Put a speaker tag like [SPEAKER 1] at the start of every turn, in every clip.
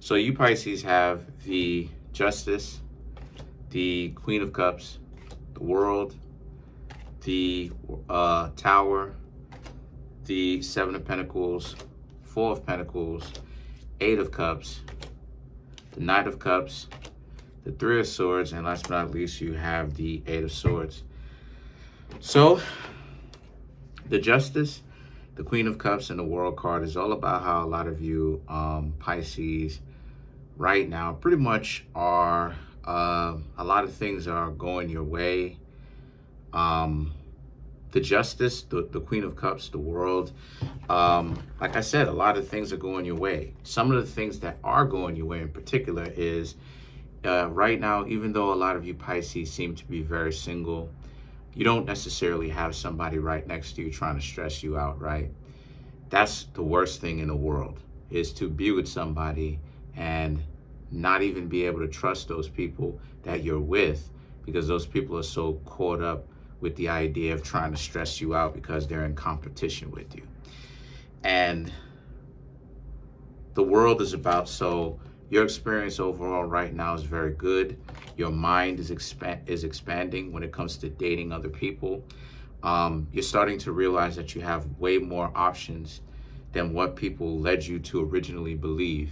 [SPEAKER 1] So you Pisces have the Justice, the Queen of Cups, the World, the Tower, the Seven of Pentacles, Four of Pentacles, Eight of Cups, the Knight of Cups, the Three of Swords, and last but not least, you have the Eight of Swords. So the Justice, the Queen of Cups, and the World card is all about how a lot of you Pisces right now pretty much are, a lot of things are going your way. The Justice, the Queen of Cups, the World, like I said, a lot of things are going your way. Some of the things that are going your way in particular is right now, even though a lot of you Pisces seem to be very single, you don't necessarily have somebody right next to you trying to stress you out, right? That's the worst thing in the world, is to be with somebody and not even be able to trust those people that you're with, because those people are so caught up with the idea of trying to stress you out because they're in competition with you. And the World is about, so your experience overall right now is very good. Your mind is expanding when it comes to dating other people. You're starting to realize that you have way more options than what people led you to originally believe.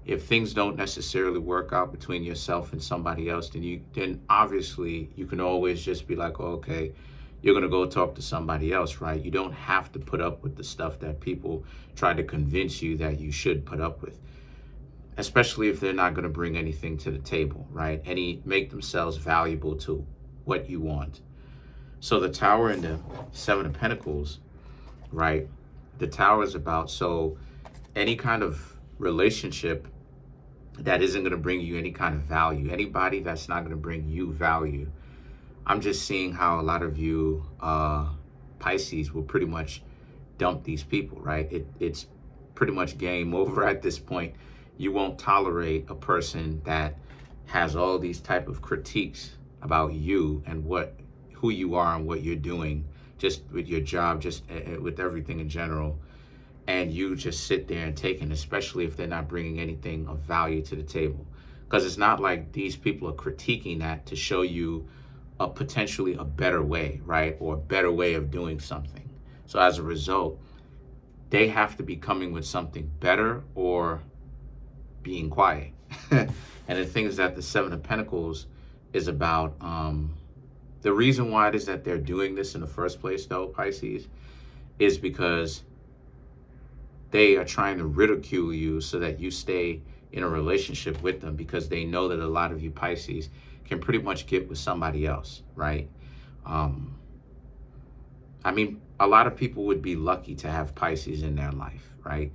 [SPEAKER 1] If things don't necessarily work out between yourself and somebody else, then obviously you can always just be like, oh, okay, you're gonna go talk to somebody else, right? You don't have to put up with the stuff that people try to convince you that you should put up with, especially if they're not gonna bring anything to the table, right? Make themselves valuable to what you want. So the Tower and the Seven of Pentacles, right? The Tower is about, so any kind of relationship that isn't going to bring you any kind of value, anybody that's not going to bring you value, I'm just seeing how a lot of you Pisces will pretty much dump these people, right? It's pretty much game over at this point. You won't tolerate a person that has all these type of critiques about you and who you are and what you're doing, just with your job, just with everything in general. And you just sit there and take it, especially if they're not bringing anything of value to the table. Because it's not like these people are critiquing that to show you potentially a better way, right? Or a better way of doing something. So as a result, they have to be coming with something better or being quiet. And the thing is that the Seven of Pentacles is about, the reason why it is that they're doing this in the first place, though, Pisces, is because they are trying to ridicule you so that you stay in a relationship with them, because they know that a lot of you Pisces can pretty much get with somebody else, right? I mean, a lot of people would be lucky to have Pisces in their life, right?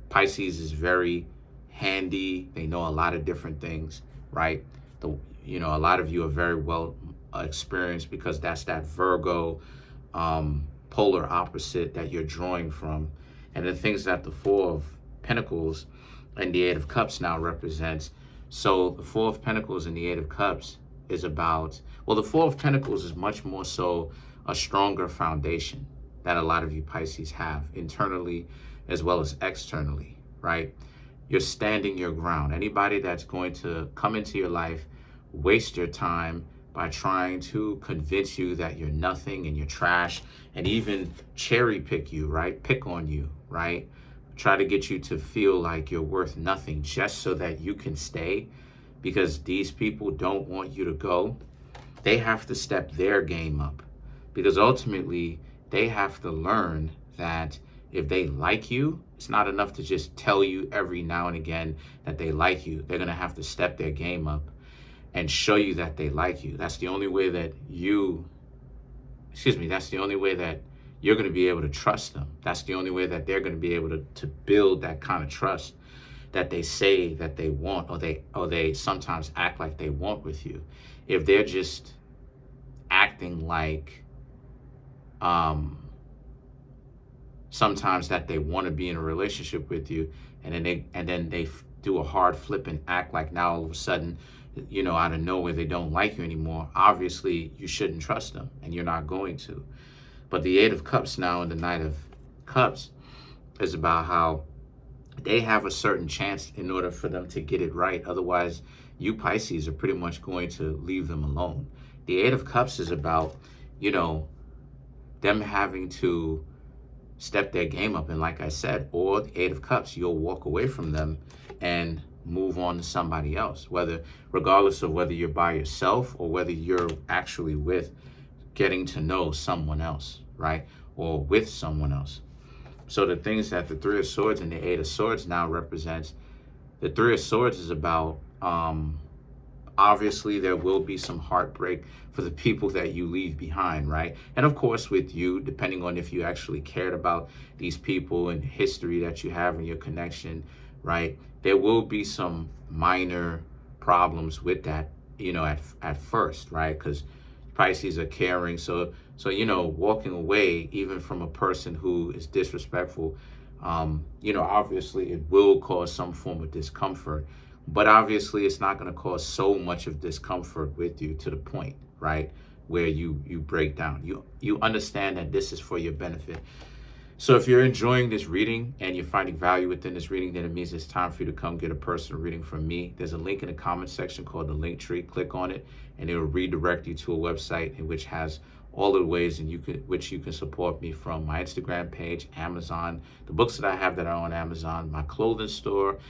[SPEAKER 1] Pisces is very handy. They know a lot of different things, right? A lot of you are very well experienced, because that's that Virgo polar opposite that you're drawing from. And the things that the Four of Pentacles and the Eight of Cups now represents. So the Four of Pentacles and the Eight of Cups is about, well, the Four of Pentacles is much more so a stronger foundation that a lot of you Pisces have, internally as well as externally, right? You're standing your ground. Anybody that's going to come into your life, waste your time by trying to convince you that you're nothing and you're trash, and even cherry pick you, right? Pick on you, right? Try to get you to feel like you're worth nothing just so that you can stay, because these people don't want you to go. They have to step their game up, because ultimately they have to learn that if they like you, it's not enough to just tell you every now and again that they like you. They're gonna have to step their game up and show you that they like you. That's the only way that that's the only way that you're going to be able to trust them. That's the only way that they're going to be able to build that kind of trust that they say that they want, or they sometimes act like they want with you. If they're just acting like sometimes that they want to be in a relationship with you, and then they do a hard flip and act like now all of a sudden, out of nowhere, they don't like you anymore. Obviously, you shouldn't trust them, and you're not going to. But the Eight of Cups now and the Knight of Cups is about how they have a certain chance in order for them to get it right. Otherwise, you Pisces are pretty much going to leave them alone. The Eight of Cups is about, you know, them having to step their game up. And like I said, or the Eight of Cups, you'll walk away from them and move on to somebody else, regardless of whether you're by yourself or whether you're actually with getting to know someone else, right? Or with someone else. So the things that the Three of Swords and the Eight of Swords now represents, the Three of Swords is about, obviously there will be some heartbreak for the people that you leave behind, right? And of course with you, depending on if you actually cared about these people and the history that you have in your connection, right? There will be some minor problems with that, you know, at first, right? Because Pisces are caring. So, you know, walking away even from a person who is disrespectful, you know, obviously it will cause some form of discomfort, but obviously it's not going to cause so much of discomfort with you to the point, right, where you break down. You understand that this is for your benefit. So if you're enjoying this reading and you're finding value within this reading, then it means it's time for you to come get a personal reading from me. There's a link in the comment section called the link tree. Click on it and it will redirect you to a website in which has all of the ways in which you can support me, from my Instagram page, Amazon, the books that I have that are on Amazon, my clothing store,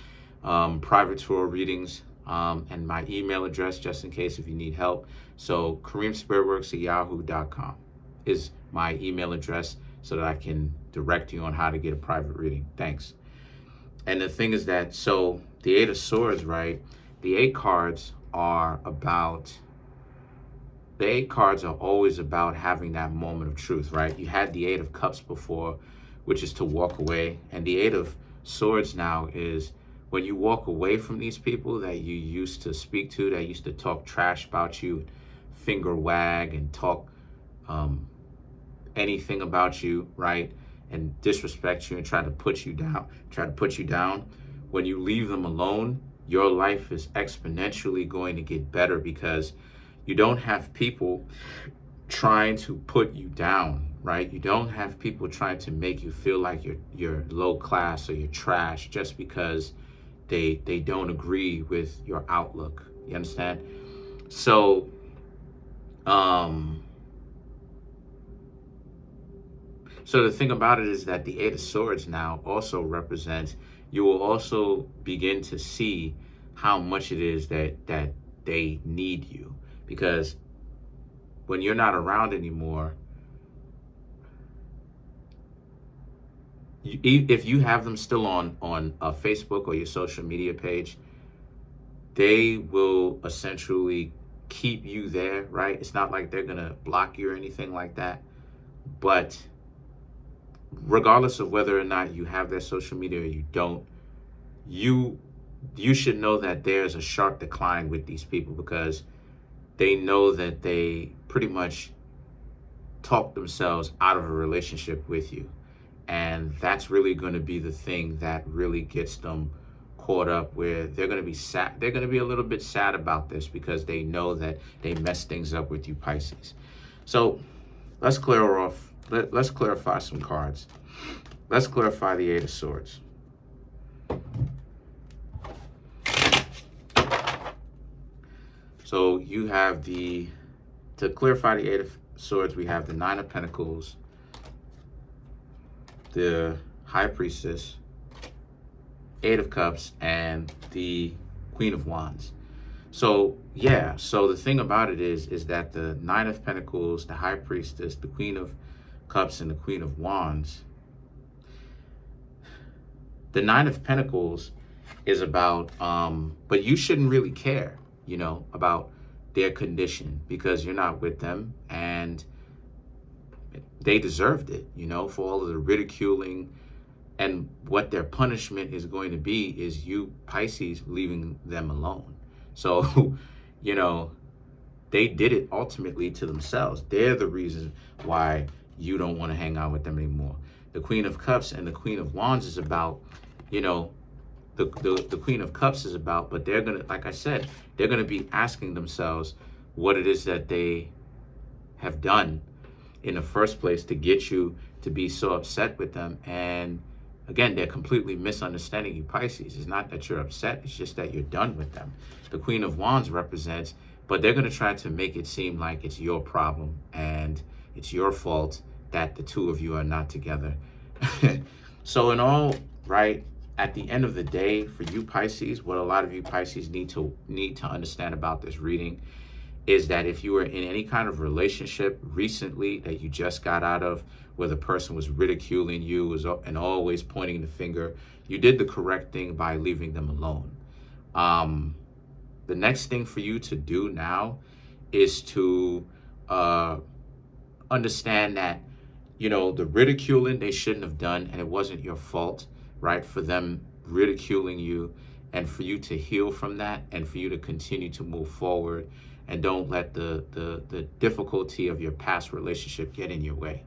[SPEAKER 1] private tour readings, and my email address, just in case if you need help. So Kareemspiritworks@yahoo.com is my email address, so that I can direct you on how to get a private reading. Thanks. And the thing is that, so the Eight of Swords, right? The 8 cards are about, the 8 cards are always about having that moment of truth, right? You had the Eight of Cups before, which is to walk away. And the Eight of Swords now is when you walk away from these people that you used to speak to, that used to talk trash about you, finger wag and talk, anything about you, right? And disrespect you and try to put you down. When you leave them alone, your life is exponentially going to get better, because you don't have people trying to put you down, right? You don't have people trying to make you feel like you're low class or you're trash just because they don't agree with your outlook. You understand? So, so the thing about it is that the Eight of Swords now also represents, you will also begin to see how much it is that they need you. Because when you're not around anymore, if you have them still on Facebook or your social media page, they will essentially keep you there, right? It's not like they're going to block you or anything like that. But regardless of whether or not you have their social media or you don't, you should know that there's a sharp decline with these people, because they know that they pretty much talk themselves out of a relationship with you. And that's really going to be the thing that really gets them caught up, where they're going to be sad. They're going to be a little bit sad about this, because they know that they messed things up with you, Pisces. So let's clear off. Let's clarify some cards. Let's clarify the Eight of Swords. So you have to clarify the Eight of Swords, we have the Nine of Pentacles, the High Priestess, Eight of Cups, and the Queen of Wands. So yeah, so the thing about it is that the Nine of Pentacles, the High Priestess, the Queen of Cups, and the Queen of Wands, the Nine of Pentacles is about, but you shouldn't really care, you know, about their condition, because you're not with them, and they deserved it, you know, for all of the ridiculing. And what their punishment is going to be is you, Pisces, leaving them alone. So, you know, they did it ultimately to themselves. They're the reason why you don't want to hang out with them anymore. The Queen of Cups and the Queen of Wands is about, you know, the Queen of Cups is about, but they're going to, like I said, they're going to be asking themselves what it is that they have done in the first place to get you to be so upset with them. And Again, they're completely misunderstanding you, Pisces. It's not that you're upset, it's just that you're done with them. The Queen of Wands represents, but they're going to try to make it seem like it's your problem and it's your fault that the two of you are not together. So in all, right, at the end of the day, for you Pisces, what a lot of you Pisces need to understand about this reading is that if you were in any kind of relationship recently that you just got out of, where the person was ridiculing you and always pointing the finger, you did the correct thing by leaving them alone. The next thing for you to do now is to understand that, you know, the ridiculing they shouldn't have done, and it wasn't your fault, right, for them ridiculing you, and for you to heal from that and for you to continue to move forward, and don't let the difficulty of your past relationship get in your way.